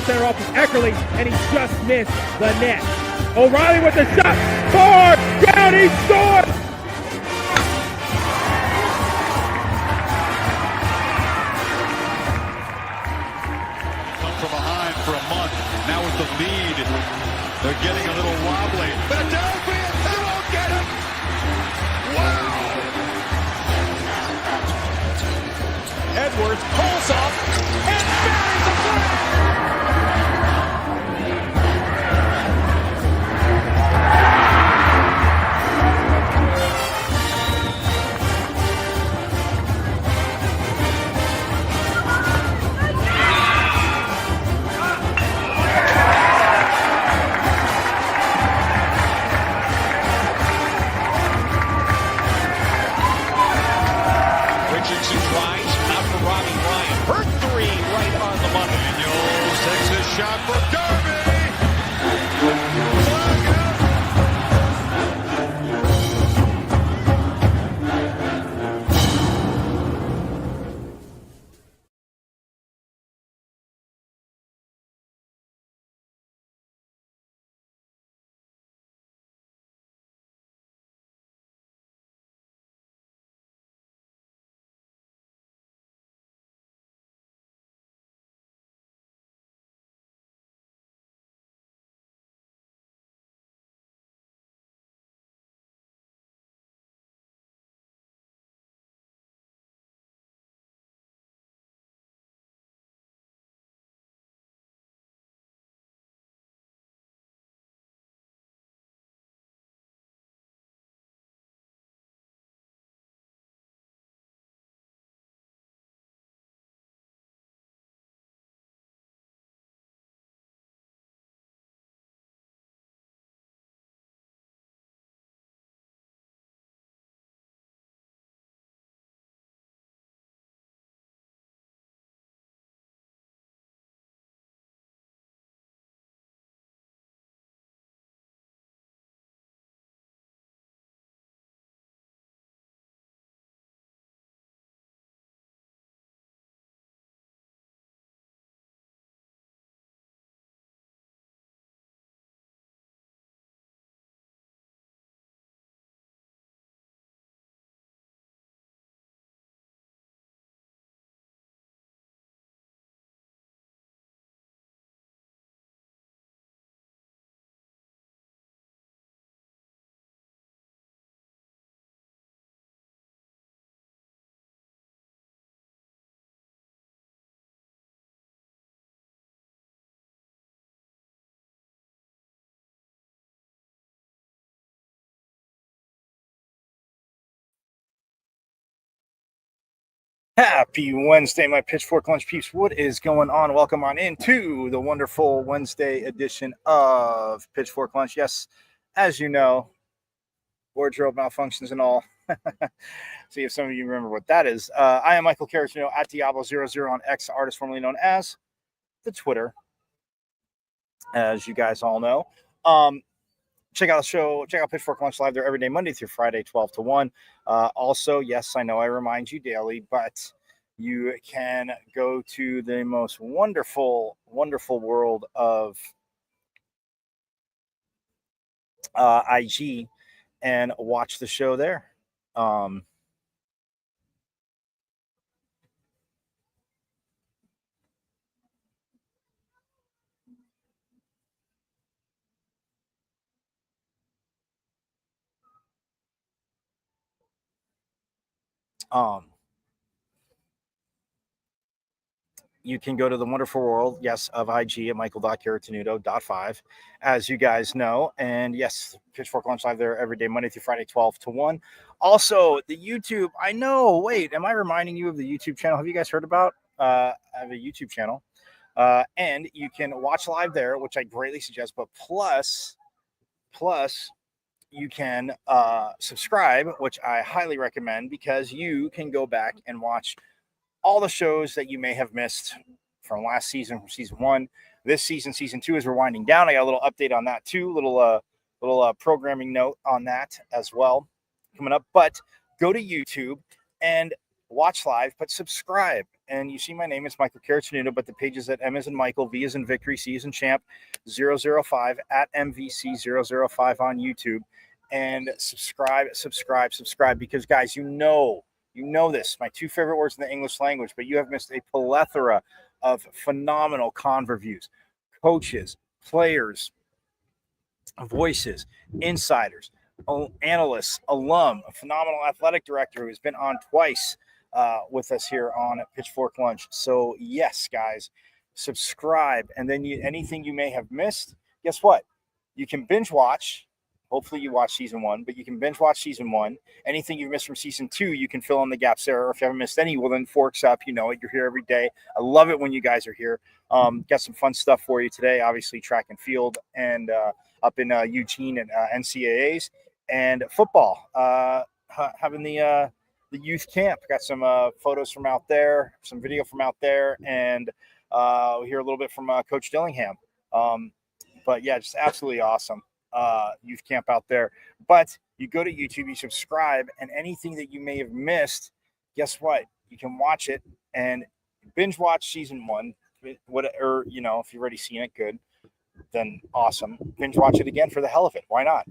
center off of Eckerly, and he just missed the net. O'Reilly with the shot, far down, he scores! Come from behind for a month, now with the lead, they're getting a little wobbly. Philadelphia, they won't get him! Wow! Edwards pulls off and buries the flag! Richardson tries, out for Robbie Ryan. Her three right on the money. Daniels takes his shot for Derby. Happy Wednesday, my Pitchfork Lunch peeps. What is going on? Welcome on into the wonderful Wednesday edition of Pitchfork Lunch. Yes, as you know, wardrobe malfunctions and all. See if some of you remember what that is. I am Michael Caracino at Diablo00 on X, artist formerly known as the Twitter, as you guys all know. Check out the show. Check out Pitchfork Lunch live there every day, Monday through Friday, 12 to 1. Also, yes, I know I remind you daily, but you can go to the most wonderful, wonderful world of IG and watch the show there. You can go to the wonderful world, yes, of IG at michael.caratinudo.5, as you guys know. And yes, Pitchfork Lunch live there every day, Monday through Friday, 12 to 1. Also, the YouTube, I know, wait, am I reminding you of the YouTube channel? Have you guys heard about? I have a YouTube channel. And you can watch live there, which I greatly suggest. But plus, you can subscribe, which I highly recommend, because you can go back and watch all the shows that you may have missed from last season, from season 1. This season, season 2, as we're winding down. I got a little update on that too, little programming note on that as well coming up. But go to YouTube and watch live, but subscribe. And you see my name, it's Michael Caratenuto, but the page is at M as in Michael, V as in Victory, C as in Champ, 005 at MVC005 on YouTube. And subscribe, because guys, you know this, my two favorite words in the English language, but you have missed a plethora of phenomenal con reviews, coaches, players, voices, insiders, analysts, alum, a phenomenal athletic director who has been on twice with us here on Pitchfork Lunch. So yes, guys, subscribe, and then anything you may have missed, guess what? You can binge watch. Hopefully you watch season 1, but you can binge watch season 1. Anything you've missed from season 2, you can fill in the gaps there. Or if you haven't missed any, well, then Forks up. You know it. You're here every day. I love it when you guys are here. Got some fun stuff for you today. Obviously, track and field, and up in Eugene and NCAAs, and football. Having the youth camp. Got some photos from out there, some video from out there, and we hear a little bit from Coach Dillingham. But yeah, just absolutely awesome. Youth camp out there. But you go to YouTube, you subscribe, and anything that you may have missed, guess what? You can watch it and binge watch season 1. Or, you know, if you've already seen it, good, then awesome. Binge watch it again for the hell of it. Why not?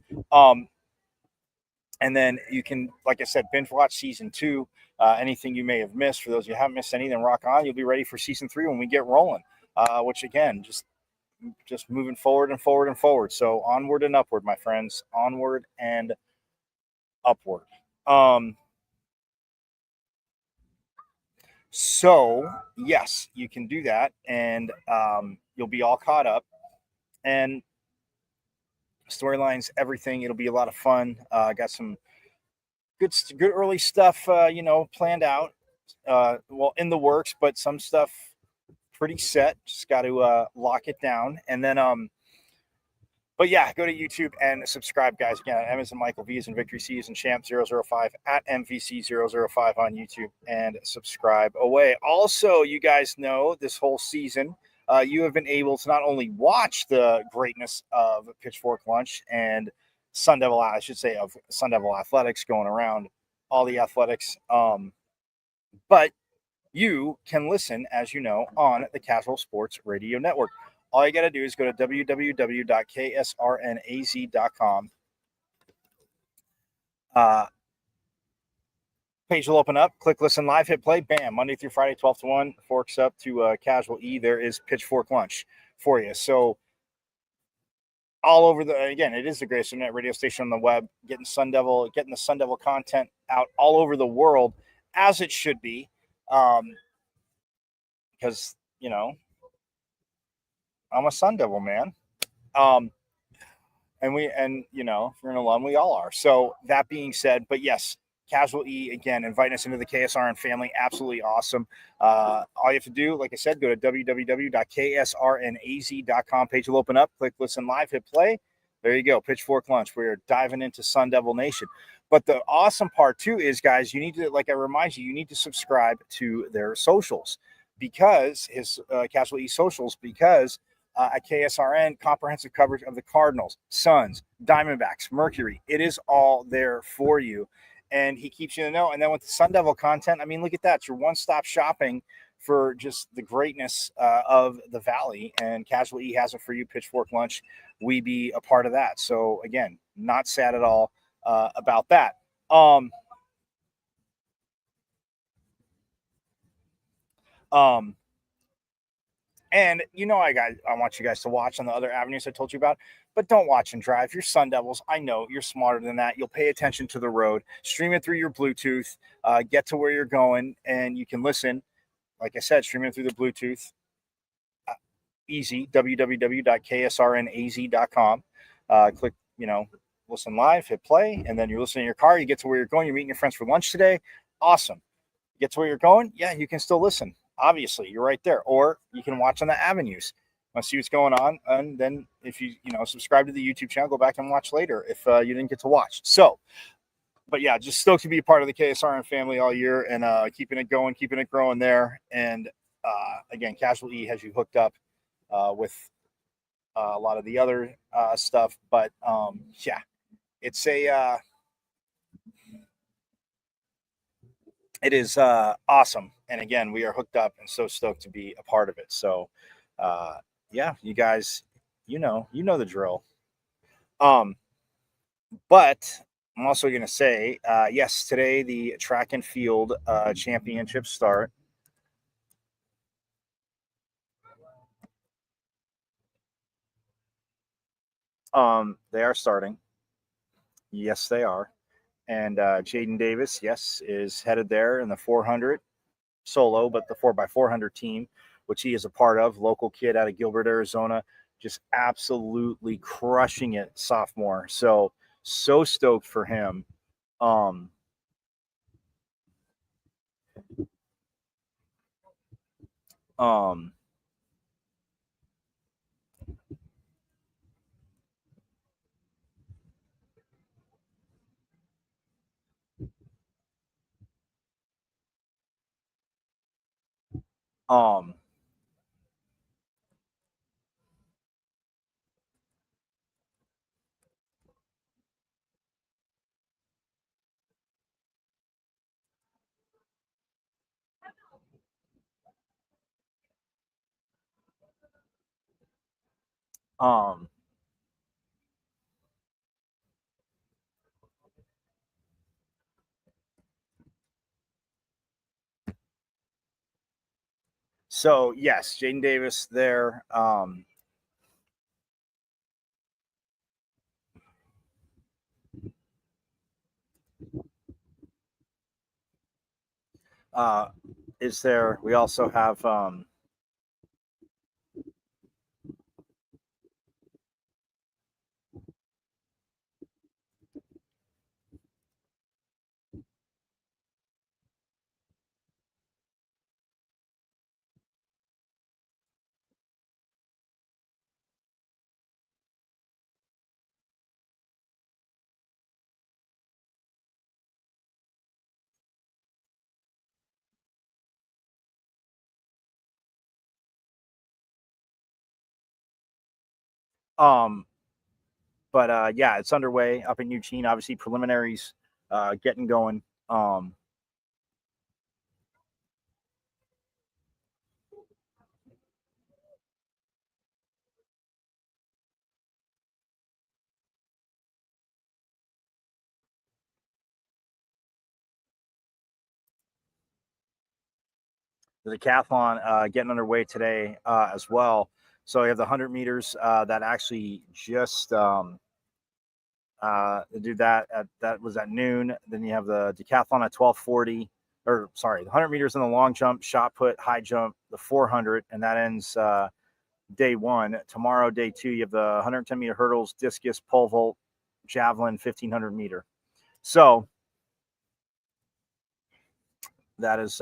And then you can, like I said, binge watch season 2. Anything you may have missed. For those who haven't missed any, then rock on. You'll be ready for season 3 when we get rolling. Which again, just moving forward and forward and forward. So onward and upward, my friends. Onward and upward. So yes, you can do that, and you'll be all caught up. And storylines, everything. It'll be a lot of fun. Got some good early stuff, planned out. Well, in the works, but some stuff pretty set. Just got to lock it down, and then but yeah, go to YouTube and subscribe, guys. Again, M as in Michael, V as in Victory, C as in Champ, 005 at MVC005 on YouTube, and subscribe away. Also, you guys know this whole season, you have been able to not only watch the greatness of Pitchfork Lunch and Sun Devil Athletics going around, all the athletics, but you can listen, as you know, on the Casual Sports Radio Network. All you got to do is go to www.ksrnaz.com. Page will open up. Click listen live, hit play. Bam. Monday through Friday, 12 to 1. Forks up to Casual E. There is Pitchfork Lunch for you. So all over again, it is the greatest internet radio station on the web. Getting the Sun Devil content out all over the world, as it should be. Because, I'm a Sun Devil, man. And if you're an alum, we all are. So that being said, but yes, Casual E, again, inviting us into the KSRN family. Absolutely awesome. All you have to do, like I said, go to www.ksrnaz.com. Page will open up. Click listen live, hit play. There you go. Pitchfork Lunch. We're diving into Sun Devil Nation. But the awesome part, too, is, guys, you need to, like I remind you, you need to subscribe to their socials, because his Casual E socials, because at KSRN, comprehensive coverage of the Cardinals, Suns, Diamondbacks, Mercury. It is all there for you. And he keeps you in the know. And then with the Sun Devil content, I mean, look at that. It's your one-stop shopping for just the greatness of the Valley. And Casual E has it for you, Pitchfork Lunch. We be a part of that. So, again, not sad at all about that. And I want you guys to watch on the other avenues I told you about, but don't watch and drive. You're Sun Devils. I know you're smarter than that. You'll pay attention to the road. Stream it through your Bluetooth. Get to where you're going, and you can listen. Like I said, stream it through the Bluetooth. Easy. www.ksrnaz.com. Click, listen live, hit play, and then you're listening in your car. You get to where you're going. You're meeting your friends for lunch today. Awesome. You get to where you're going. Yeah, you can still listen. Obviously, you're right there. Or you can watch on the avenues. Want to see what's going on, and then if you subscribe to the YouTube channel, go back and watch later if you didn't get to watch. So, but yeah, just stoked to be a part of the KSRN family all year, and keeping it going, keeping it growing there. And again, Casual E has you hooked up with a lot of the other stuff. But yeah, it's it is awesome. And again, we are hooked up and so stoked to be a part of it. So, yeah, you guys, you know the drill. But I'm also going to say, yes, today the track and field championships start. They are starting. Yes, they are. And Jaden Davis, yes, is headed there in the 400 solo, but the 4x400 team, which he is a part of, local kid out of Gilbert, Arizona, just absolutely crushing it, sophomore. So stoked for him. Um, um, um, um, so yes, Jaden Davis there. Is there? We also have um, but yeah, it's underway up in Eugene. Obviously, preliminaries getting going. The decathlon getting underway today as well. So you have the 100 meters that actually just do that that was at noon. Then you have the decathlon at 12:40, or sorry, the 100 meters in the long jump, shot put, high jump, the 400, and that ends day one. Tomorrow, day two, you have the 110 meter hurdles, discus, pole vault, javelin, 1500 meter. So that is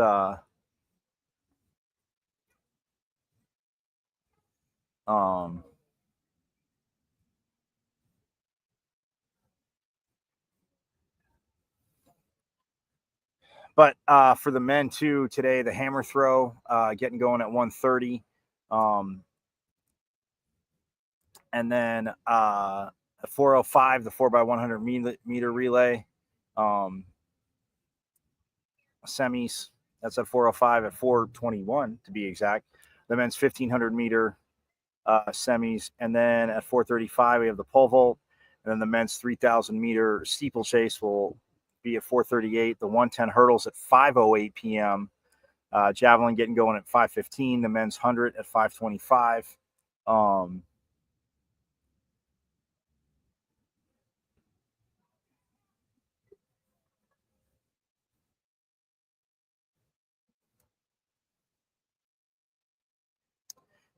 um but for the men too, today the hammer throw getting going at 1:30. And then 4:05, the 4x100 meter relay, semis. That's at 4:05 at 4:21 to be exact. The men's 1500 meter semis, and then at 4:35 we have the pole vault, and then the men's 3000 meter steeplechase will be at 4:38. The 110 hurdles at 5:08 p.m. Javelin getting going at 5:15. The men's 100 at 5:25.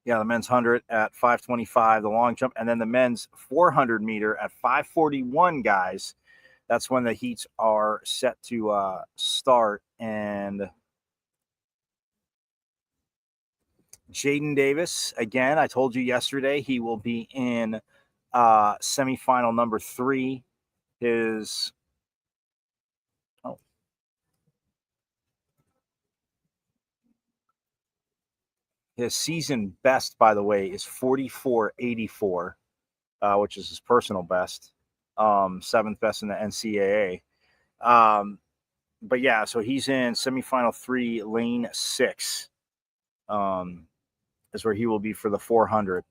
Yeah, the men's 100 at 5:25, the long jump, and then the men's 400 meter at 5:41, guys. That's when the heats are set to start. And Jaden Davis, again, I told you yesterday he will be in semifinal number 3. His oh, his season best, by the way, is 44.84, which is his personal best, 7th best in the NCAA. but yeah, so he's in semifinal 3, lane 6. Is where he will be for the 400.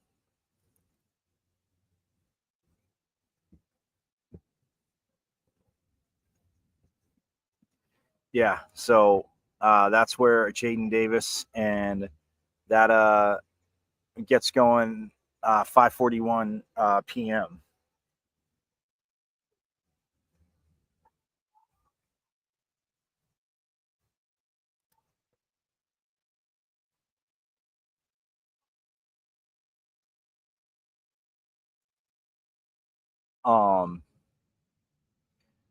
Yeah, so that's where Jaden Davis, and that gets going 5:41 p.m.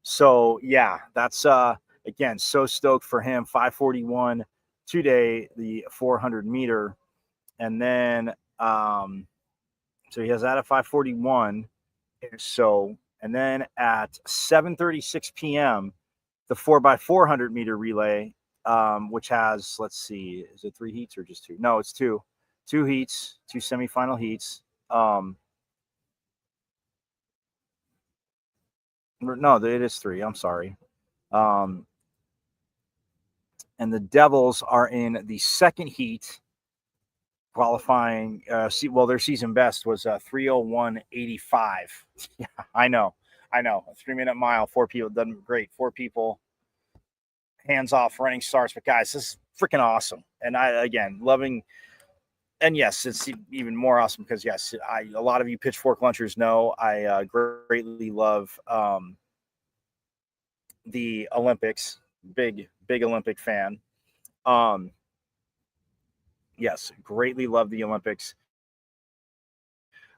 So yeah, that's again, so stoked for him. 5:41 today, the 400 meter, and then so he has that at 5:41. So, and then at 7:36 p.m., the 4x400 meter relay, which has, let's see, is it 3 heats or just 2? No, it's 2 heats, 2 semifinal heats. No, it is 3. I'm sorry. And the Devils are in the second heat, qualifying. Well, their season best was 3:01.85. Yeah, I know. A 3-minute mile, 4 people done great. 4 people, hands off, running starts. But guys, this is freaking awesome. And I, again, loving. And yes, it's even more awesome because yes, a lot of you pitchfork lunchers know I greatly love the Olympics. Big Olympic fan. Yes, greatly love the Olympics.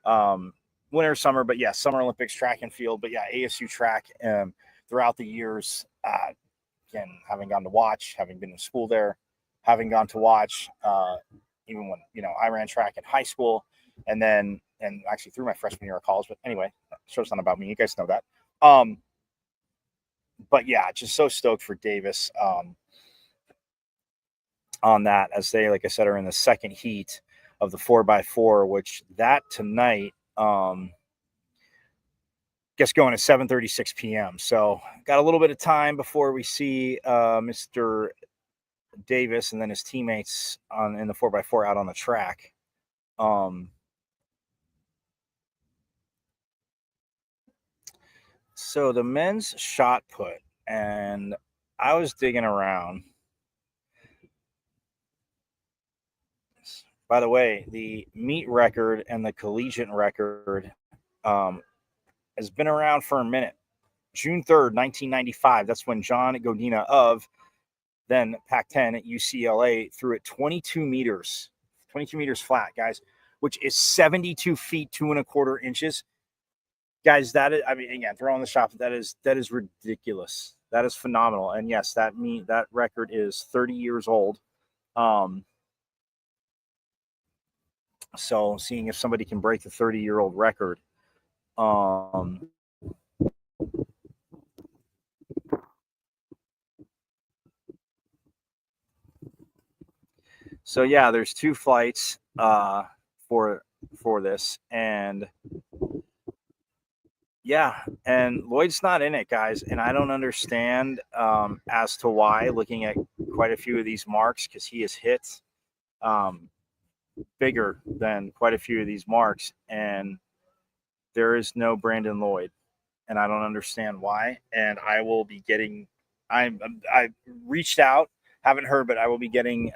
Winter, summer, but yeah, Summer Olympics, track and field. But yeah, ASU track throughout the years. Again, having gone to watch, having been in school there, having gone to watch, even when I ran track in high school, and actually through my freshman year of college. But anyway, show's not about me. You guys know that. But yeah, just so stoked for Davis on that, as they, like I said, are in the second heat of the 4x4, which that tonight gets going at 7:36 p.m. So got a little bit of time before we see Mr. Davis and then his teammates in the 4x4 out on the track. So the men's shot put, and I was digging around. By the way, the meet record and the collegiate record has been around for a minute. June 3rd, 1995. That's when John Godina of then Pac-10 at UCLA threw it 22 meters flat, guys, which is 72 feet, 2.25 inches. Guys, that is, I mean, again, throwing the shot, that is ridiculous. That is phenomenal. And yes, that record is 30 years old. So seeing if somebody can break the 30-year-old record. So yeah, there's 2 flights for this, and yeah, and Lloyd's not in it, guys, and I don't understand as to why. Looking at quite a few of these marks, because he has hit bigger than quite a few of these marks, and there is no Brandon Lloyd, and I don't understand why. And I will be getting. I reached out, haven't heard, but I will be getting.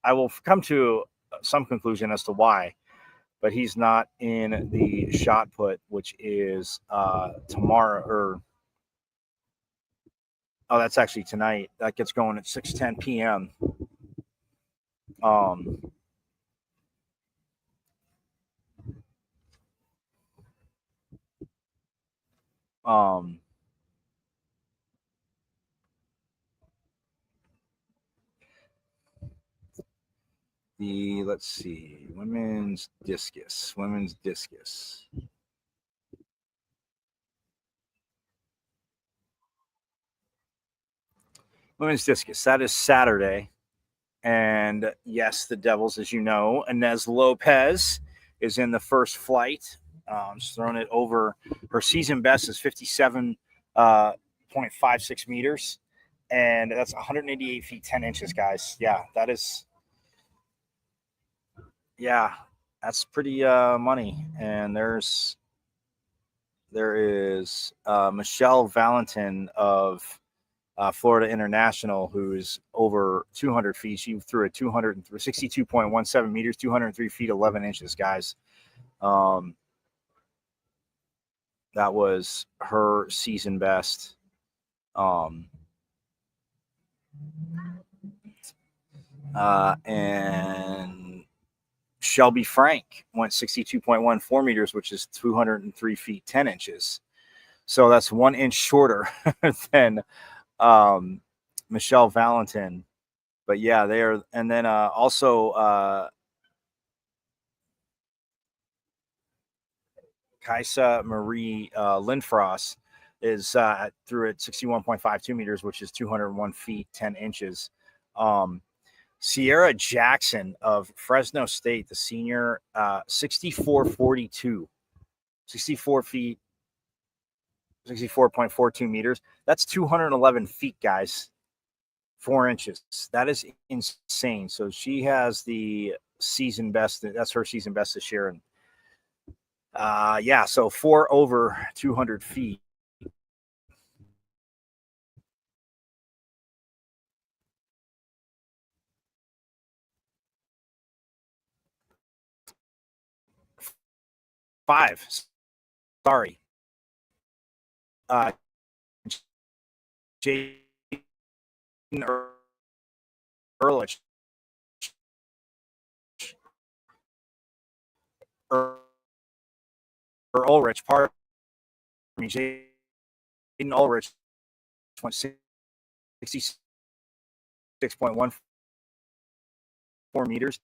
I will come to some conclusion as to why, but he's not in the shot put, which is tomorrow, that's actually tonight. That gets going at 6:10 p.m. Let's see, women's discus. Women's discus, that is Saturday. And yes, the Devils, as you know, Inez Lopez is in the first flight. She's thrown it over. Her season best is 57.56 meters. And that's 188 feet 10 inches, guys. Yeah, that's pretty money. And there is Michelle Valentin of Florida International, who's over 200 feet. She threw a 262.17 meters, 203 feet 11 inches, guys. That was her season best. And Shelby Frank went 62.14 meters, which is 203 feet 10 inches. So that's 1 inch shorter than Michelle Valentin. But yeah, they are. And then also Kaisa Marie Lindfrost is through at 61.52 meters, which is 201 feet 10 inches. Sierra Jackson of Fresno State, the senior, 64.42, 64 feet, 64.42 meters. That's 211 feet, guys, 4 inches. That is insane. So she has the season best. That's her season best this year. And so 4 over 200 feet. Five. Sorry. Jaden Ehrlich. Ulrich, pardon me. Jaden Ulrich went 66.14 meters.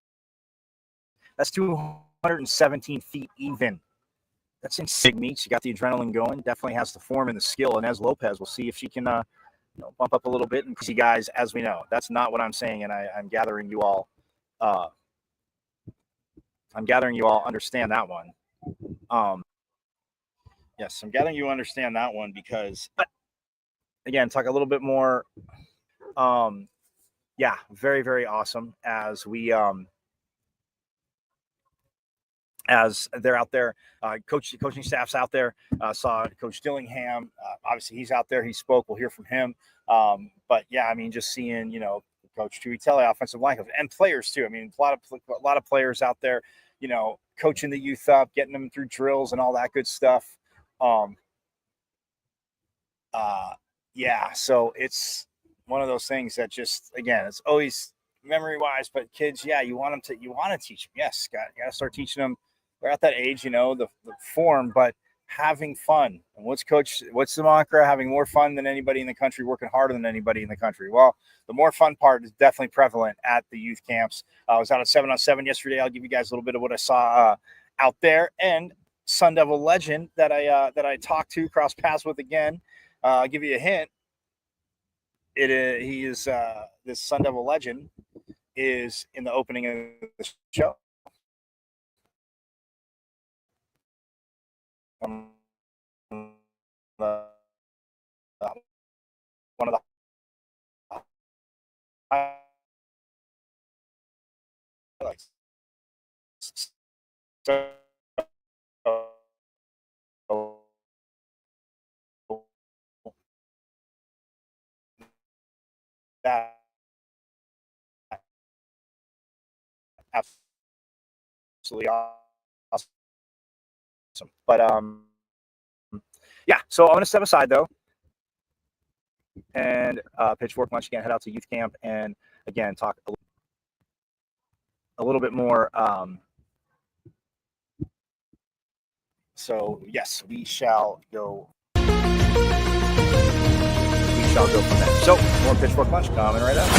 That's 217 feet even. That's insane meet. She got the adrenaline going. Definitely has the form and the skill. And as Lopez, we'll see if she can bump up a little bit. And see, guys, as we know, that's not what I'm saying. And I'm gathering you all. Understand that one. Yes, I'm gathering you understand that one because, again, talk a little bit more. Very, very awesome as we as they're out there, coaching staff's out there. Saw Coach Dillingham. Obviously, he's out there. He spoke. We'll hear from him. But yeah, I mean, just seeing Coach Tuitele, offensive line coach, and players too. I mean, a lot of players out there. Coaching the youth up, getting them through drills and all that good stuff. So it's one of those things that just, again, it's always memory wise, but kids, you want to teach them. Yes, got to start teaching them. They're at that age, the form, but having fun. And what's the mantra? Having more fun than anybody in the country, working harder than anybody in the country. Well, the more fun part is definitely prevalent at the youth camps. I was out at 7-on-7 yesterday. I'll give you guys a little bit of what I saw out there. And Sun Devil legend that I talked to, cross paths with again. I'll give you a hint. He is this Sun Devil legend is in the opening of the show. One of the highlights. That absolutely awesome. But so I'm going to step aside though, and Pitchfork Lunch again, head out to youth camp, and again talk a little bit more. So yes, we shall go. We shall go from there. So more Pitchfork Lunch coming right up.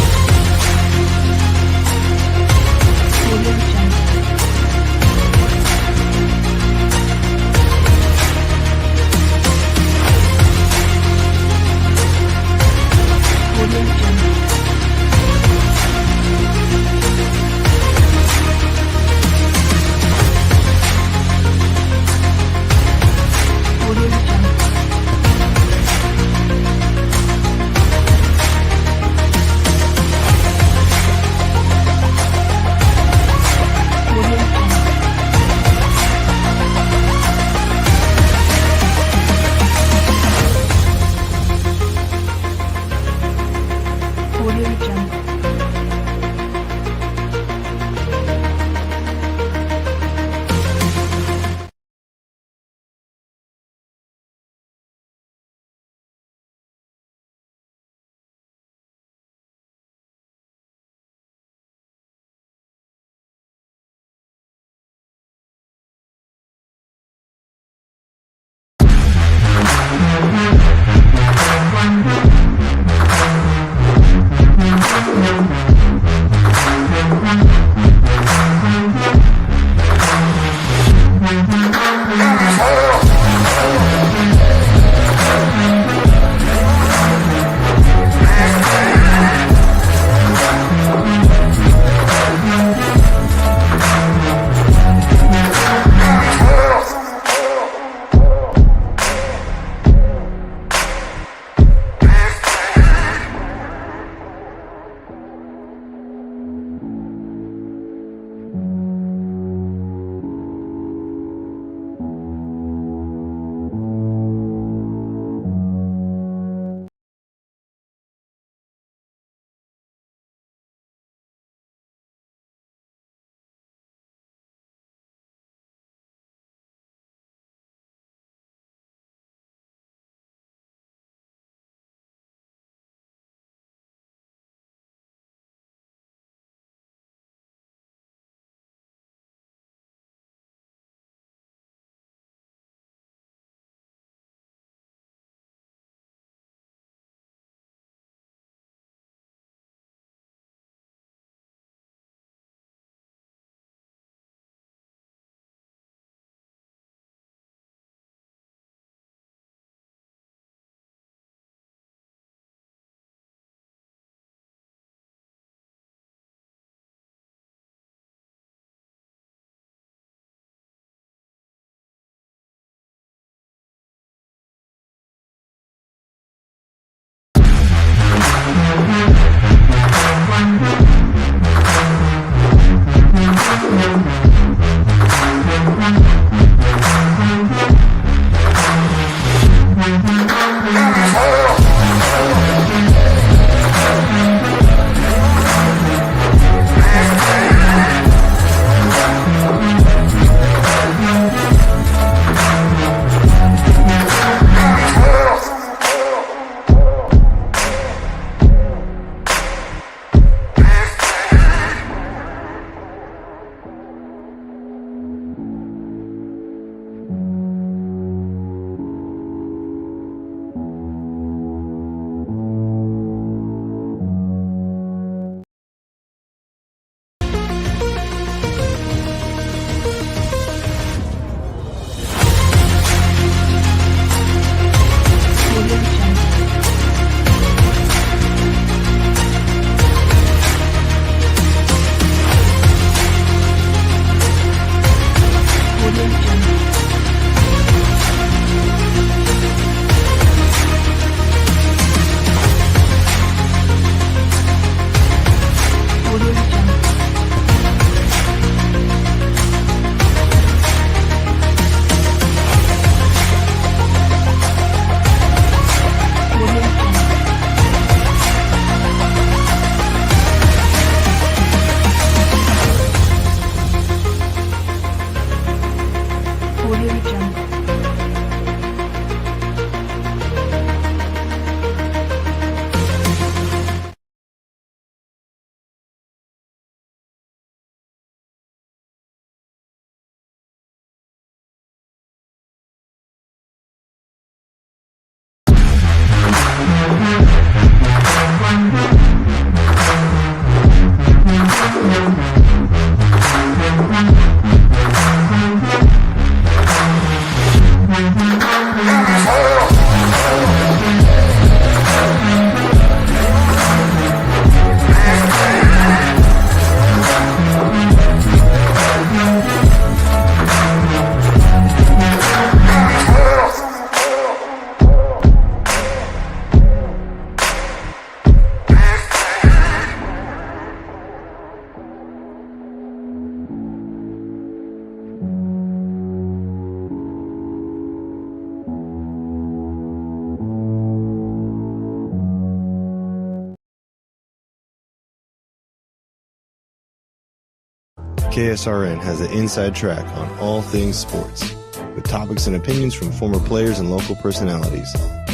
KSRN has an inside track on all things sports, with topics and opinions from former players and local personalities.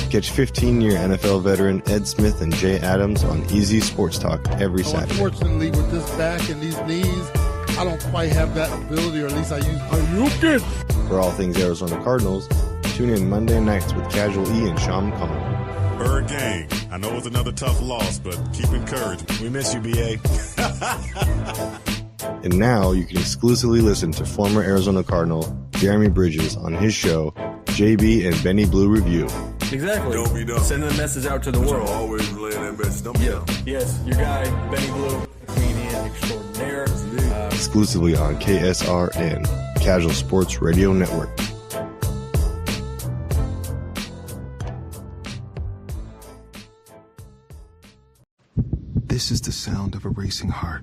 Catch 15-year NFL veteran Ed Smith and Jay Adams on Easy Sports Talk every Saturday. Unfortunately, with this back and these knees, I don't quite have that ability, or at least I use. Are you good? For all things Arizona Cardinals, tune in Monday nights with Casual E and Sean Conn. Bird gang, I know it's another tough loss, but keep encouraged. We miss you, BA. And now you can exclusively listen to former Arizona Cardinal Jeremy Bridges on his show, JB and Benny Blue Review. Exactly. Don't be dumb. Sending the message out to the world. Always relaying that message. Don't be dumb. Yes, your guy, Benny Blue, comedian extraordinaire. Exclusively on KSRN, Casual Sports Radio Network. This is the sound of a racing heart.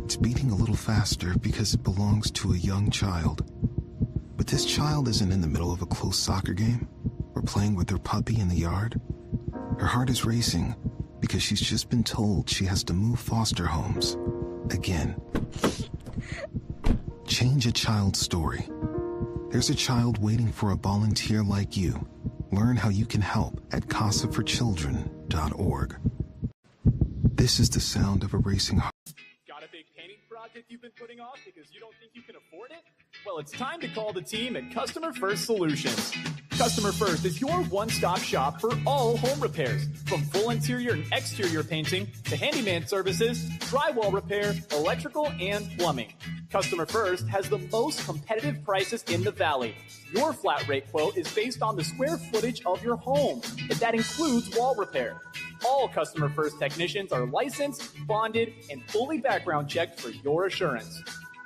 It's beating a little faster because it belongs to a young child. But this child isn't in the middle of a close soccer game or playing with her puppy in the yard. Her heart is racing because she's just been told she has to move foster homes again. Change a child's story. There's a child waiting for a volunteer like you. Learn how you can help at casaforchildren.org. This is the sound of a racing heart. Got a big painting project you've been putting off because you don't think you can afford it? Well, it's time to call the team at Customer First Solutions. Customer First is your one-stop shop for all home repairs, from full interior and exterior painting to handyman services, drywall repair, electrical, and plumbing. Customer First has the most competitive prices in the Valley. Your flat rate quote is based on the square footage of your home, and that includes wall repair. All Customer First technicians are licensed, bonded, and fully background checked for your assurance.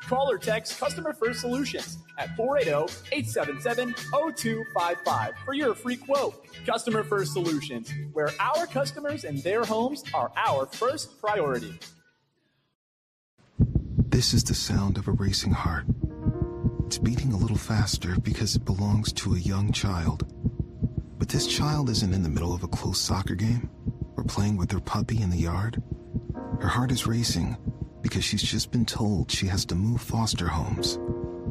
Call or text Customer First Solutions at 480-877-0255 for your free quote. Customer First Solutions, where our customers and their homes are our first priority. This is the sound of a racing heart. It's beating a little faster because it belongs to a young child. But this child isn't in the middle of a close soccer game or playing with her puppy in the yard. Her heart is racing because she's just been told she has to move foster homes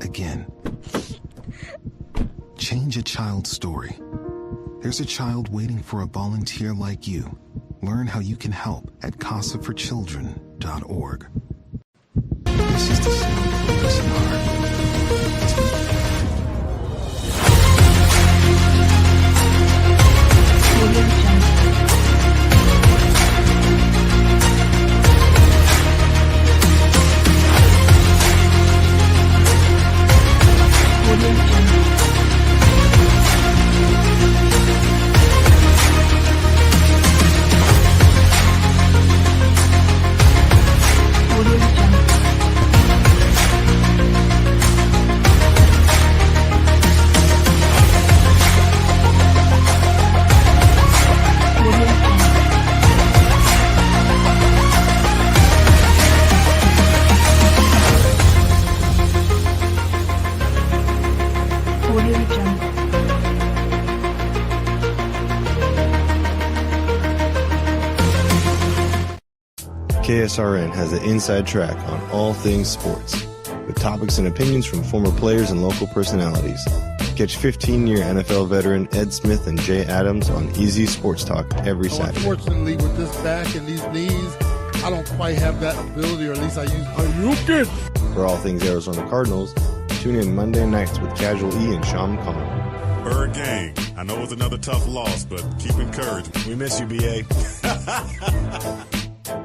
again. Change a child's story. There's a child waiting for a volunteer like you. Learn how you can help at casaforchildren.org. This is the sound of a racing heart. KSRN has an inside track on all things sports, with topics and opinions from former players and local personalities. Catch 15-year NFL veteran Ed Smith and Jay Adams on Easy Sports Talk every Saturday. Unfortunately, with this back and these knees, I don't quite have that ability, or at least I use. Are you good? For all things Arizona Cardinals, tune in Monday nights with Casual E and Sean Conn. Bird gang, I know it's another tough loss, but keep encouraged. We miss you, BA.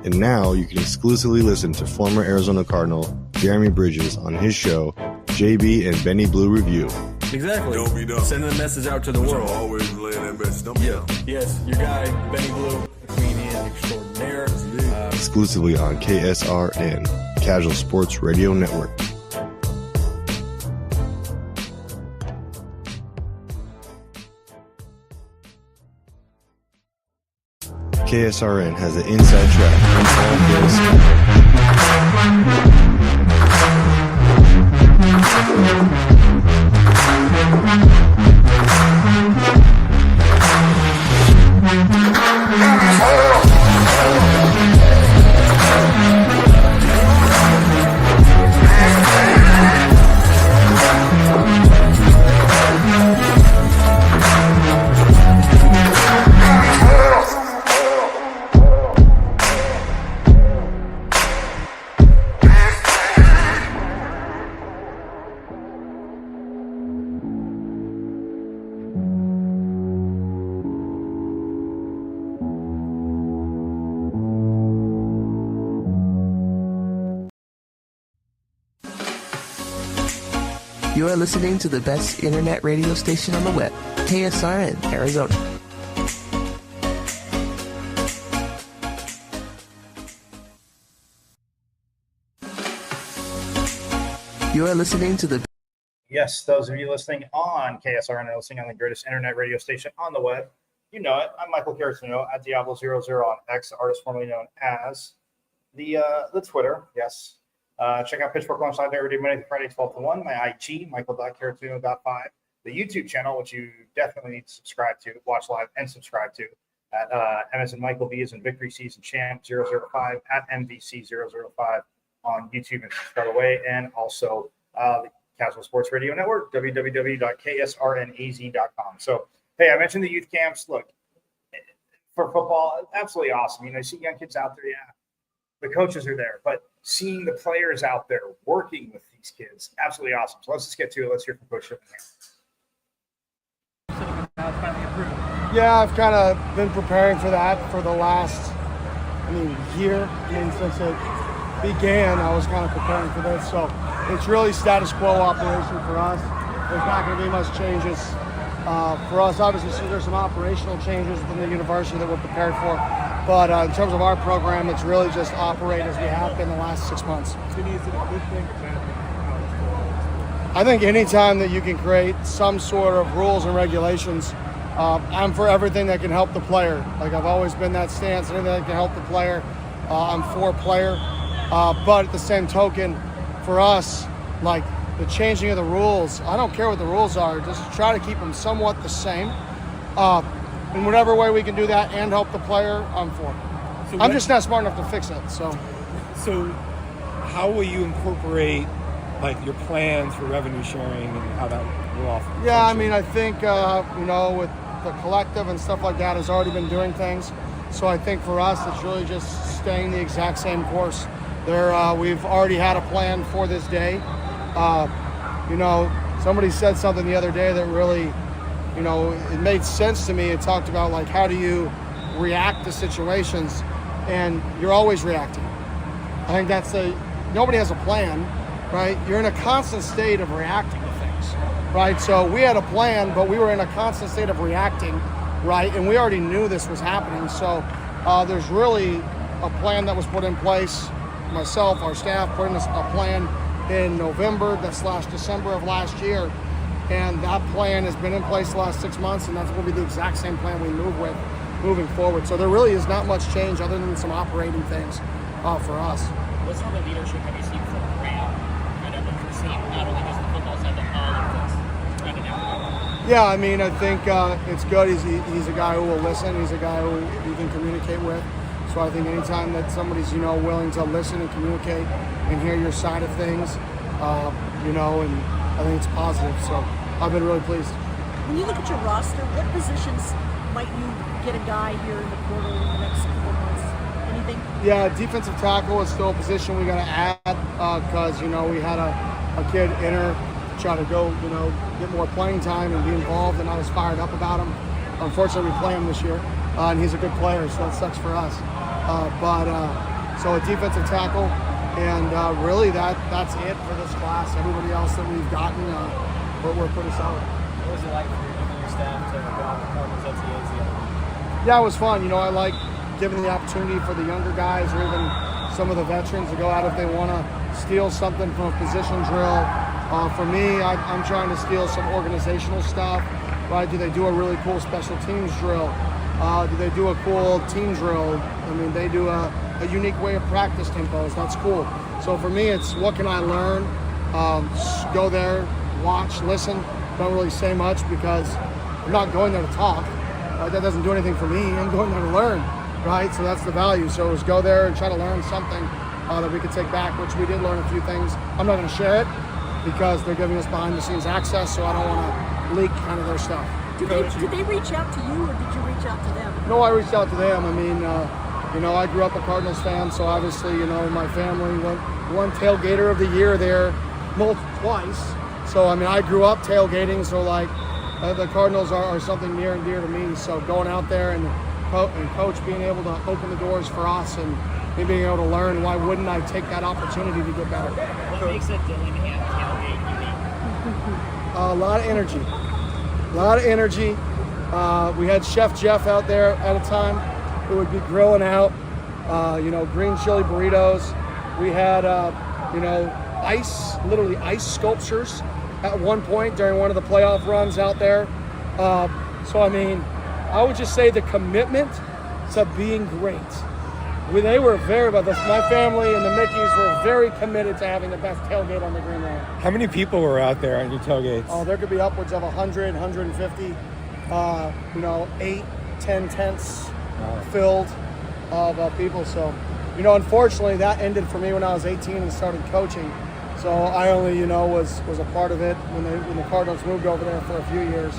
And now you can exclusively listen to former Arizona Cardinal Jeremy Bridges on his show, JB and Benny Blue Review. Exactly. Don't be dumb. Sending the message out to the world. Always relaying that message. Don't be dumb. Yes, your guy, Benny Blue, comedian extraordinaire. Exclusively on KSRN, Casual Sports Radio Network. KSRN has an inside track on all things. You are listening to the best internet radio station on the web, KSRN, Arizona. You are listening to the... Yes, those of you listening on KSRN and listening on the greatest internet radio station on the web, you know it. I'm Michael Caracino at Diablo00 on X, the artist formerly known as the Twitter. Yes. Check out Pitchfork Launch Live every day, Monday through Friday, 12 to 1. My IG, michael.caracino.5. The YouTube channel, which you definitely need to subscribe to, watch live and subscribe to at MS and Michael V as in Victory Season Champ 005 at MVC 005 on YouTube and subscribe away. And also the Casual Sports Radio Network, www.ksrnaz.com. So, hey, I mentioned the youth camps. Look, for football, absolutely awesome. You know, you see young kids out there, yeah. The coaches are there, but seeing the players out there working with these kids, absolutely awesome. So let's just get to it. Let's hear from Coach Shipman here. Yeah, I've kind of been preparing for that for the last, year. Since it began, I was kind of preparing for this. So it's really status quo operation for us. There's not going to be much changes for us. Obviously, there's some operational changes within the university that we're prepared for. But in terms of our program, it's really just operate as we have been the last 6 months. Is it a good thing or bad thing? I think anytime that you can create some sort of rules and regulations, I'm for everything that can help the player. Like I've always been that stance, anything that can help the player, I'm for player. But at the same token, for us, like the changing of the rules, I don't care what the rules are, just try to keep them somewhat the same. In whatever way we can do that and help the player, I'm for it. So I'm just not smart enough to fix it. So how will you incorporate like your plans for revenue sharing and how that will all function? Yeah, I think, with the collective and stuff like that has already been doing things. So I think for us, it's really just staying the exact same course. We've already had a plan for this day. Somebody said something the other day that really, it made sense to me. It talked about like, how do you react to situations? And you're always reacting. I think nobody has a plan, right? You're in a constant state of reacting to things, right? So we had a plan, but we were in a constant state of reacting, right? And we already knew this was happening. So there's really a plan that was put in place. Myself, our staff, put in a plan in November, December of last year. And that plan has been in place the last 6 months, and that's going to be the exact same plan we move with moving forward. So there really is not much change other than some operating things for us. What sort of leadership have you seen from Graham? I know that you've seen not only just the football side, but all of this running out. Yeah, I think it's good. He's a guy who will listen. He's a guy who you can communicate with. So I think anytime that somebody's, willing to listen and communicate and hear your side of things, and I think it's positive. So I've been really pleased. When you look at your roster, what positions might you get a guy here in the portal in the next couple of months? Anything? Yeah, defensive tackle is still a position we got to add because, we had a kid enter, try to go, get more playing time and be involved, and I was fired up about him. Unfortunately, we play him this year, and he's a good player, so that sucks for us. So a defensive tackle, and really that's it for this class. Everybody else that we've gotten, we're pretty solid. What was it like for your staff to go on the Cardinals NCAAs the other week? Yeah, it was fun. I like giving the opportunity for the younger guys or even some of the veterans to go out if they want to steal something from a position drill. For me, I'm trying to steal some organizational stuff. Right? Do they do a really cool special teams drill? Do they do a cool team drill? They do a unique way of practice tempos. That's cool. So for me, it's what can I learn? Go there, watch, listen. Don't really say much because I'm not going there to talk. That doesn't do anything for me. I'm going there to learn, right? So that's the value. So it was go there and try to learn something that we could take back, which we did learn a few things. I'm not going to share it because they're giving us behind-the-scenes access, so I don't want to leak kind of their stuff. Did they reach out to you, or did you reach out to them? No, I reached out to them. I grew up a Cardinals fan, so obviously, my family won tailgater of the year there twice. So, I grew up tailgating, so the Cardinals are something near and dear to me. So going out there and Coach being able to open the doors for us and me being able to learn, why wouldn't I take that opportunity to get better? What makes a Dillingham tailgate unique? A lot of energy. We had Chef Jeff out there at a time who would be grilling out, green chili burritos. We had, literally ice sculptures at one point during one of the playoff runs out there. I would just say the commitment to being great. They were my family and the Mickeys were very committed to having the best tailgate on the Green Lawn. How many people were out there on your tailgates? Oh, there could be upwards of 100, 150, 8, 10 tents filled of people. So, unfortunately that ended for me when I was 18 and started coaching. So I only, was a part of it when the Cardinals moved over there for a few years.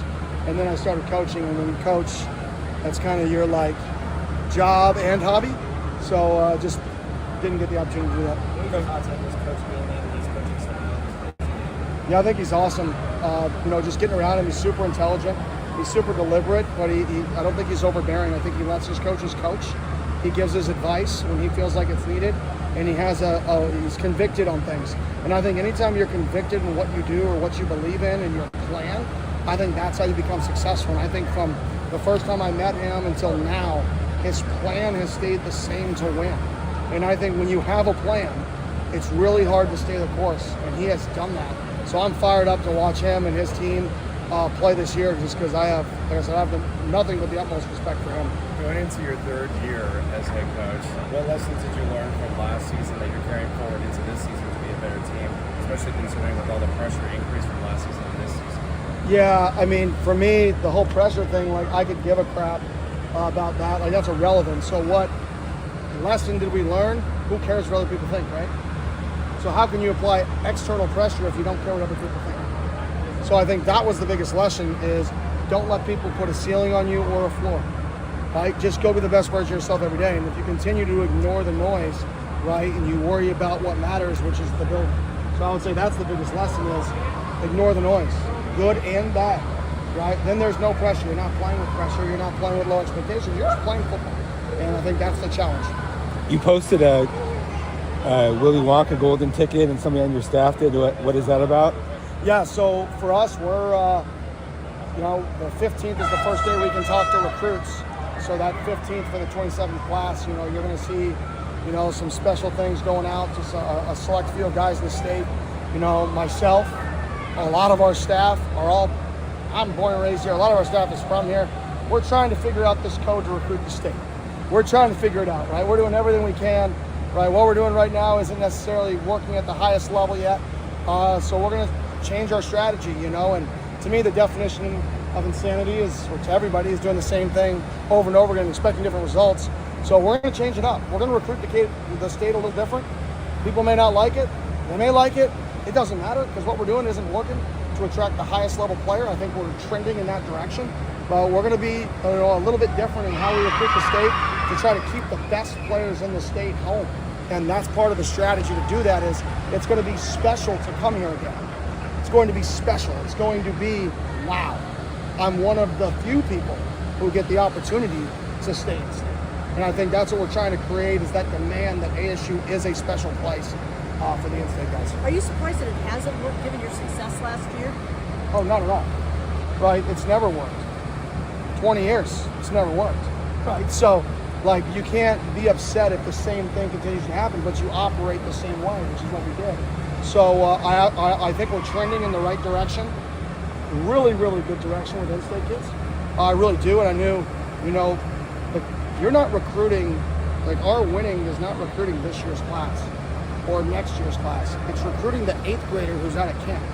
And then I started coaching, and when you coach, that's kind of your job and hobby. So just didn't get the opportunity to do that. Yeah, I think he's awesome. Just getting around him, he's super intelligent. He's super deliberate, but I don't think he's overbearing. I think he lets his coaches coach. He gives his advice when he feels like it's needed, and he has he's convicted on things. And I think anytime you're convicted in what you do or what you believe in and your plan, I think that's how you become successful. And I think from the first time I met him until now, his plan has stayed the same to win. And I think when you have a plan, it's really hard to stay the course, and he has done that. So I'm fired up to watch him and his team play this year, just because I have nothing but the utmost respect for him. Going into your third year as head coach, what lessons did you learn from last season that you're carrying forward into this season to be a better team, especially considering with all the pressure increase from last season and this season? Yeah, for me, the whole pressure thing, I could give a crap about that. That's irrelevant. So what lesson did we learn? Who cares what other people think, right? So how can you apply external pressure if you don't care what other people think? So I think that was the biggest lesson, is don't let people put a ceiling on you or a floor, right? Just go be the best version of yourself every day. And if you continue to ignore the noise, right, and you worry about what matters, which is the building. So I would say that's the biggest lesson, is ignore the noise, good and bad, right? Then there's no pressure. You're not playing with pressure. You're not playing with low expectations. You're just playing football. And I think that's the challenge. You posted a Willy Wonka golden ticket, and somebody on your staff did. What is that about? Yeah, so for us, we're, the 15th is the first day we can talk to recruits. So that 15th for the 27th class, you're going to see, some special things going out to a select few of guys in the state. Myself, a lot of our staff I'm born and raised here. A lot of our staff is from here. We're trying to figure out this code to recruit the state. We're trying to figure it out, right? We're doing everything we can, right? What we're doing right now isn't necessarily working at the highest level yet. So we're going to change our strategy, and to me, the definition of insanity is, or to everybody, is doing the same thing over and over again, expecting different results. So we're going to change it up. We're going to recruit the state a little different. People may not like it. They may like it. It doesn't matter, because what we're doing isn't working to attract the highest level player. I think we're trending in that direction. But we're going to be a little bit different in how we recruit the state to try to keep the best players in the state home. And that's part of the strategy to do that. Is it's going to be special to come here again. It's going to be special. It's going to be, wow, I'm one of the few people who get the opportunity to stay in state. And I think that's what we're trying to create, is that demand that ASU is a special place for the in-state guys. Are you surprised that it hasn't worked given your success last year? Oh, not at all. Right? It's never worked. 20 years, it's never worked. Right? So, you can't be upset if the same thing continues to happen, but you operate the same way, which is what we did. So I think we're trending in the right direction. Really, really good direction with in-state kids. I really do, and I knew, you're not recruiting, our winning is not recruiting this year's class or next year's class. It's recruiting the 8th grader who's out of camp.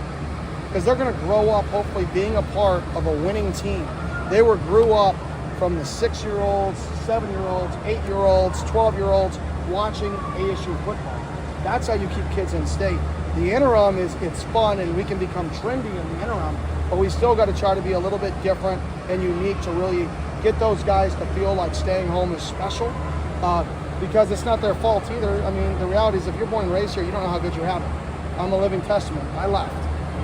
Because they're going to grow up hopefully being a part of a winning team. They grew up from the 6-year-olds, 7-year-olds, 8-year-olds, 12-year-olds watching ASU football. That's how you keep kids in state. The interim it's fun, and we can become trendy in the interim, but we still got to try to be a little bit different and unique to really get those guys to feel like staying home is special, because it's not their fault either. The reality is, if you're born and raised here, you don't know how good you have it. I'm a living testament. I left.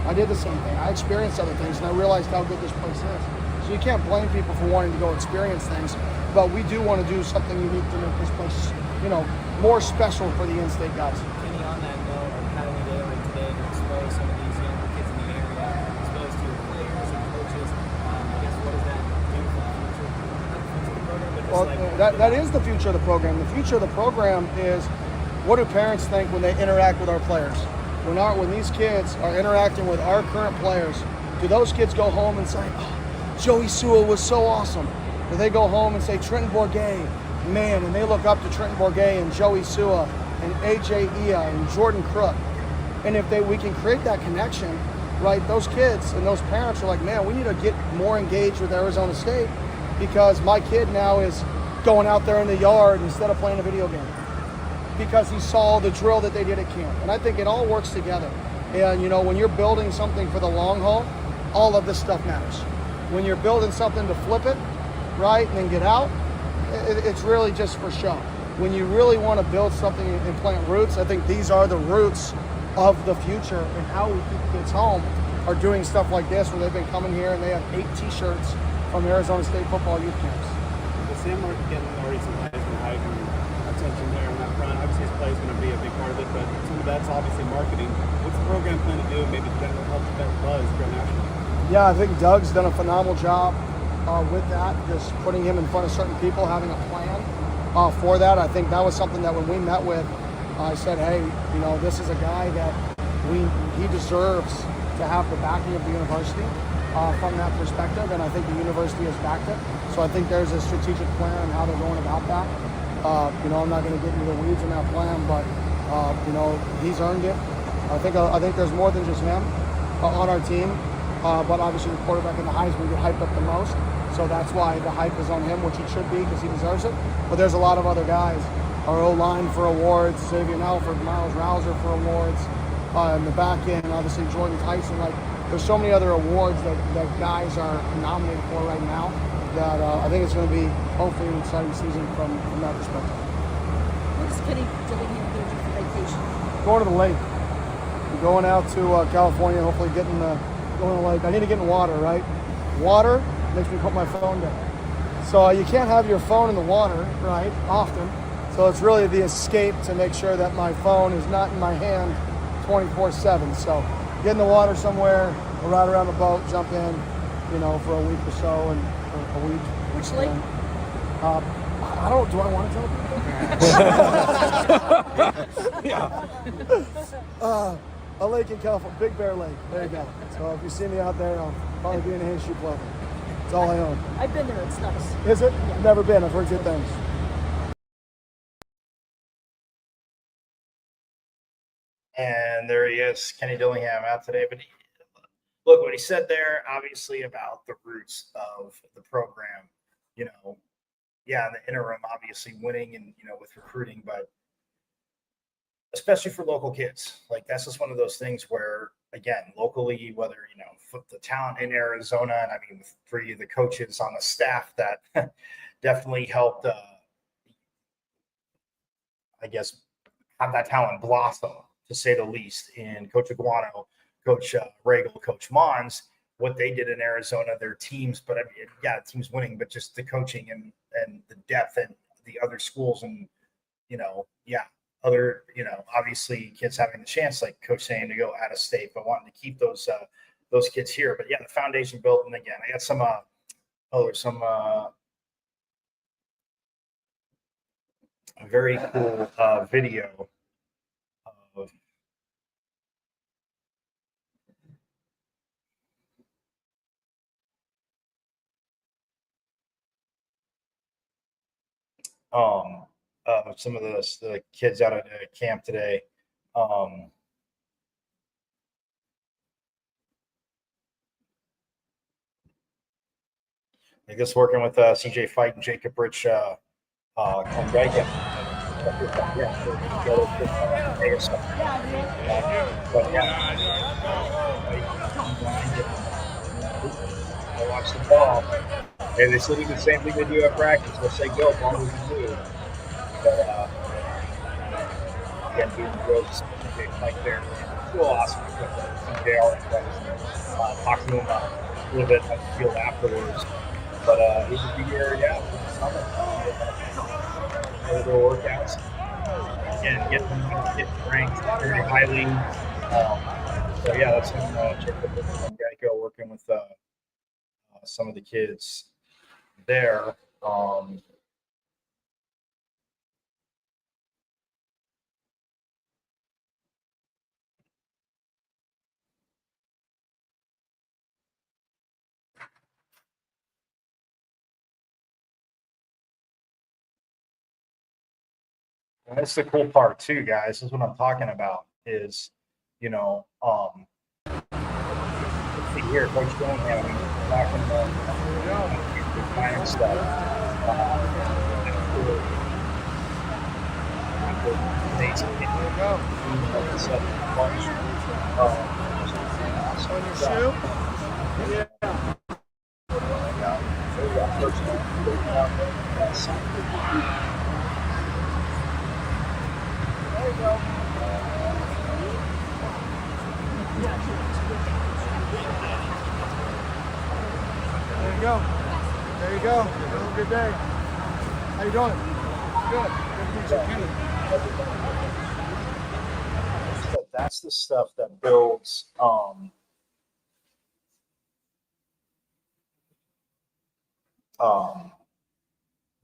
I did the same thing. I experienced other things, and I realized how good this place is. So you can't blame people for wanting to go experience things, but we do want to do something unique to make this place, more special for the in-state guys. Kenny, on that note, Academy Day today to expose some of these younger kids in the area that is the future of the program. The future of the program is, what do parents think when they interact with our players? When these kids are interacting with our current players, do those kids go home and say, oh, Joey Sewell was so awesome? Do they go home and say, Trenton Bourguet, man, and they look up to Trenton Bourguet and Joey Sewell and AJ Ia and Jordan Crook? And if we can create that connection, right, those kids and those parents are like, man, we need to get more engaged with Arizona State, because my kid now is going out there in the yard instead of playing a video game, because he saw the drill that they did at camp. And I think it all works together. And, you know, when you're building something for the long haul, all of this stuff matters. When you're building something to flip it, right, and then get out, it's really just for show. When you really want to build something and plant roots, I think these are the roots of the future, and how we keep kids home are doing stuff like this, where they've been coming here and they have 8 t-shirts from Arizona State football youth camps. The Sam Martin getting already some Heisman hype and attention there on that front. Obviously his play is going to be a big part of it, but some of that's obviously marketing. What's the program plan to do, maybe to help that buzz go national? Yeah, I think Doug's done a phenomenal job with that, just putting him in front of certain people, having a plan for that. I think that was something that when we met with, I said, hey, you know, this is a guy that he deserves to have the backing of the university from that perspective, and I think the university has backed it. So I think there's a strategic plan on how they're going about that. You know, I'm not going to get into the weeds in that plan, but you know, he's earned it. I think there's more than just him on our team, but obviously the quarterback and the Heisman get hyped up the most. So that's why the hype is on him, which it should be, because he deserves it. But there's a lot of other guys. Our O-line for awards, Xavier Alford, Miles Rouser for awards. In the back end, obviously Jordan Tyson. Like, there's so many other awards that guys are nominated for right now that I think it's going to be hopefully an exciting season from that perspective. What is Kenny Dillingham going to do for vacation? Going to the lake. I'm going out to California, hopefully going to the lake. I need to get in water, right? Water makes me put my phone down. So you can't have your phone in the water, right, often. So it's really the escape to make sure that my phone is not in my hand 24/7. So get in the water somewhere, or ride around the boat, jump in, you know, for a week or so, and a week. Which lake? Do I want to tell people? Yeah. A lake in California, Big Bear Lake. There you go. So if you see me out there, I'll probably be in a hand shoe clothing. That's all I own. I've been there. It's nice. Is it? Yeah. Never been. I've heard good things. And there he is, Kenny Dillingham, out today. But look, what he said there, obviously, about the roots of the program. You know, yeah, in the interim, obviously winning and, you know, with recruiting, but especially for local kids. Like, that's just one of those things where, again, locally, whether, you know, the talent in Arizona, and I mean, with 3 of the coaches on the staff that definitely helped, I guess, have that talent blossom, to say the least, in Coach Iguano, Coach Regal, Coach Mons, what they did in Arizona, their teams. But I mean, yeah, teams winning, but just the coaching and the depth and the other schools, and, you know, yeah, other, you know, obviously kids having the chance, like Coach saying, to go out of state, but wanting to keep those kids here. But yeah, the foundation built. And again, I got some there's some very cool video of some of the kids out at camp today. I guess working with CJ Fight and Jacob Rich but I watch the ball. And they still do the same thing they do at practice. They'll say go, ball moves and move. But again, doing the drills, CJ Fight there. It's real awesome with CJ already. Talk to him a little bit on the field afterwards. But he should be here, yeah, for the summer. Their workouts. Again, getting ranked very highly. So yeah, that's him. Check the Geico working with some of the kids there. And that's the cool part too, guys. This is what I'm talking about is, here, Coach Dillingham, talking about the final stuff. There you go. On your shoe? Yeah. There you go. There you go. There you go. Have a good day. How you doing? Good. Good to meet you, Kenny. That's the stuff that builds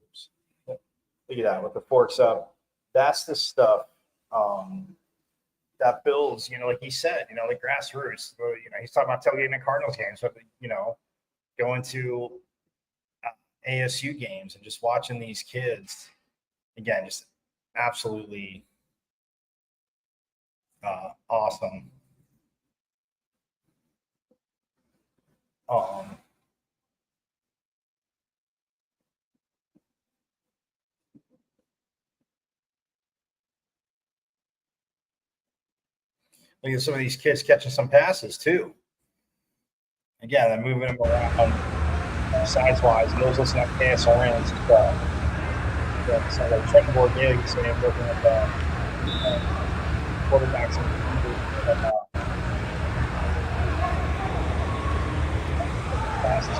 oops. Look at that with the forks up. That's the stuff that builds, like he said, the grassroots. He's talking about tailgating in Cardinals games, but going to ASU games and just watching these kids again, just absolutely awesome. Look at some of these kids catching some passes too. Again, they're moving them around size-wise. Those listen to KSRN's so like Trenton Bourget, you see him working with quarterbacks and passes.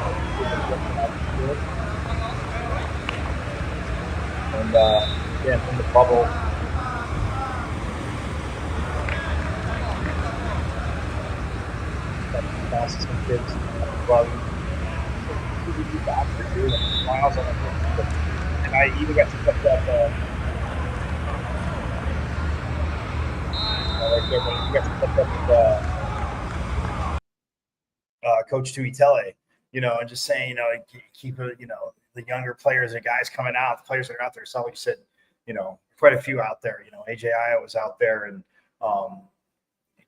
And again, in the bubble. Passes and kids running. Miles on it. And I even got to pick up right there, but you got to pick up Coach Tuitele, and just saying, keep it, the younger players, the guys coming out, the players that are out there. So like you said, quite a few out there. AJ Io was out there, and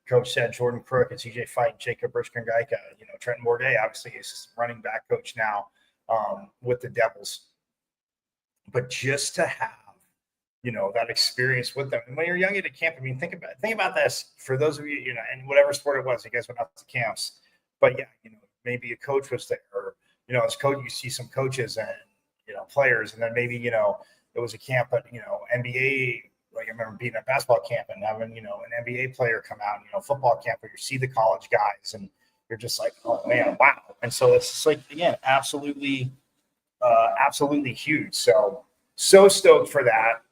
Coach said Jordan Crook and CJ Fight, Jacob Richkangaika, Trenton Bourget, obviously he's running back coach now with the Devils. But just to have, that experience with them. And when you're young at a camp, I mean, think about this for those of you, in whatever sport it was, you guys went out to camps. But yeah, maybe a coach was there, or, as coach, you see some coaches and, players, and then maybe, it was a camp at, NBA. Like I remember being at basketball camp and having, an NBA player come out, football camp where you see the college guys and you're just like, oh man, wow. And so it's just like, again, absolutely huge. So stoked for that.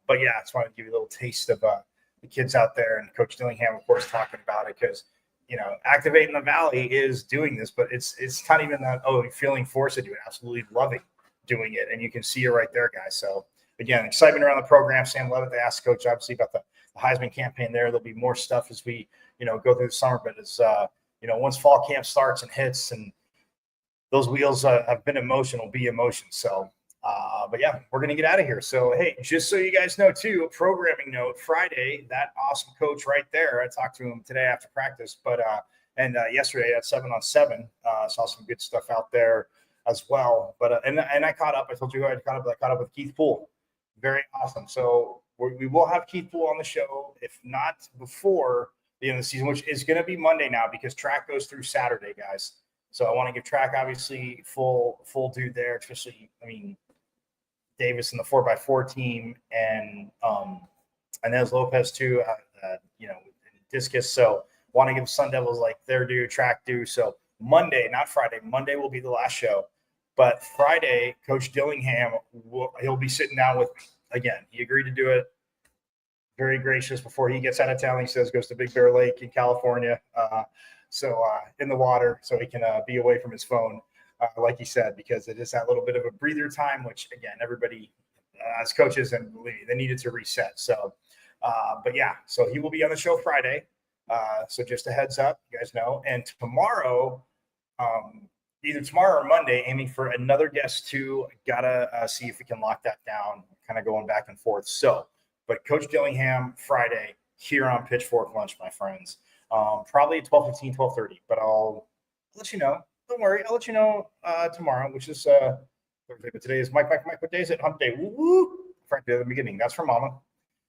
But yeah, I just wanted to give you a little taste of the kids out there, and Coach Dillingham, of course, talking about it because, Activating the Valley is doing this, but it's not even that, feeling forced to do it. Absolutely loving doing it. And you can see it right there, guys. So again, excitement around the program. Sam Levitt, they asked Coach obviously about the Heisman campaign there. There'll be more stuff as we, go through the summer. But as, once fall camp starts and hits and those wheels have been in motion, will be in motion. So, but yeah, we're going to get out of here. So, hey, just so you guys know too, a programming note, Friday, that awesome coach right there, I talked to him today after practice, but, and yesterday at 7-on-7, saw some good stuff out there as well. But, and I caught up, I told you who I caught up with Keith Poole. Very awesome. So we will have Keith Poole on the show, if not before the end of the season, which is going to be Monday now because track goes through Saturday, guys. So I want to give track obviously full dude there, especially Davis and the 4x4 team, and Inez Lopez too. Discus. So want to give Sun Devils like their due, track due. So Monday, not Friday. Monday will be the last show. But Friday, Coach Dillingham, he'll be sitting down with me. Again, he agreed to do it. Very gracious. Before he gets out of town, he says goes to Big Bear Lake in California. So in the water, so he can be away from his phone, like he said, because it is that little bit of a breather time, which, again, everybody as coaches, and believe me, they needed to reset. So, but yeah, so he will be on the show Friday. So just a heads up, you guys know. And tomorrow, either tomorrow or Monday, aiming for another guest too. Gotta see if we can lock that down, kind of going back and forth. So, But Coach Dillingham Friday here on Pitchfork Lunch, my friends. Probably at 12:15, 12:30, but I'll let you know. Don't worry, I'll let you know tomorrow, which is Thursday. But today is Mike. What day is it? Hump Day. Woo! Frankly, at the beginning. That's for Mama,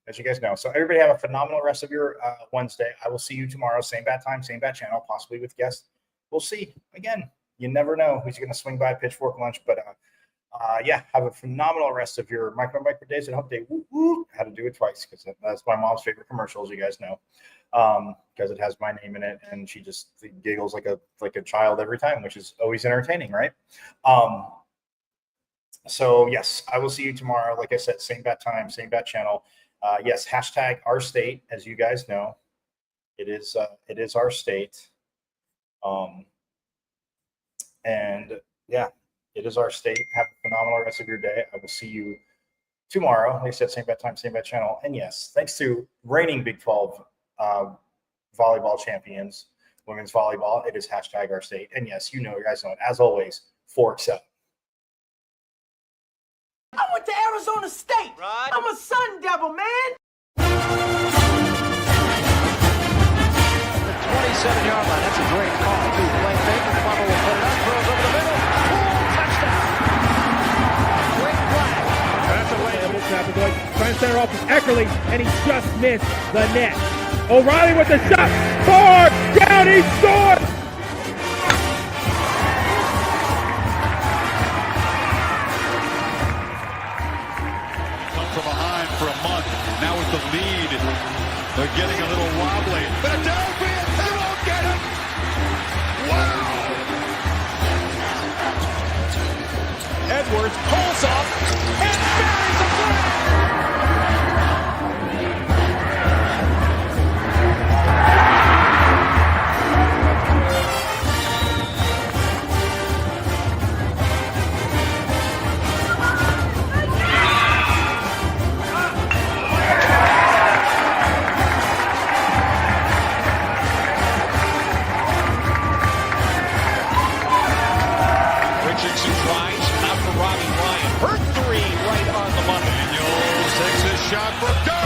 as you guys know. So everybody have a phenomenal rest of your Wednesday. I will see you tomorrow, same bat time, same bat channel, possibly with guests. We'll see. Again, you never know who's going to swing by Pitchfork Lunch, but yeah, have a phenomenal rest of your Mike Days at Hump Day. Woo, woo. I had to do it twice because that's my mom's favorite commercial, as you guys know, because it has my name in it, and she just giggles like a child every time, which is always entertaining, right? So yes, I will see you tomorrow. Like I said, same bat time, same bat channel. Yes, hashtag our state, as you guys know, it is our state. And yeah, it is our state. Have a phenomenal rest of your day. I will see you tomorrow. Like I said, same bat time, same bat channel. And yes, thanks to reigning Big 12 volleyball champions, women's volleyball. It is hashtag our state. And yes, you guys know it. As always, Forks up. I went to Arizona State. Right. I'm a Sun Devil, man. The 27-yard line. That's a great call. Blake Baker, Bubba will put it up, throws over the middle. Touchdown. Great flag. That's a way. Trying to center off with Eckerly, and he just missed the net. O'Reilly with the shot. Far down, he scored. From behind for a month. Now with the lead, they're getting a little wobbly. Philadelphia, they won't get it. Wow! Edwards pulls off and buries the flag. Shot for goal!